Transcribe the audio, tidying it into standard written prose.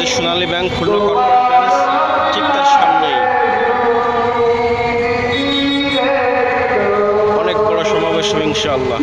আমাদের সোনালী bank Khulna corporate branch ঠিক তার সামনেই অনেক বড় সমাবেশ হবে ইনশাআল্লাহ।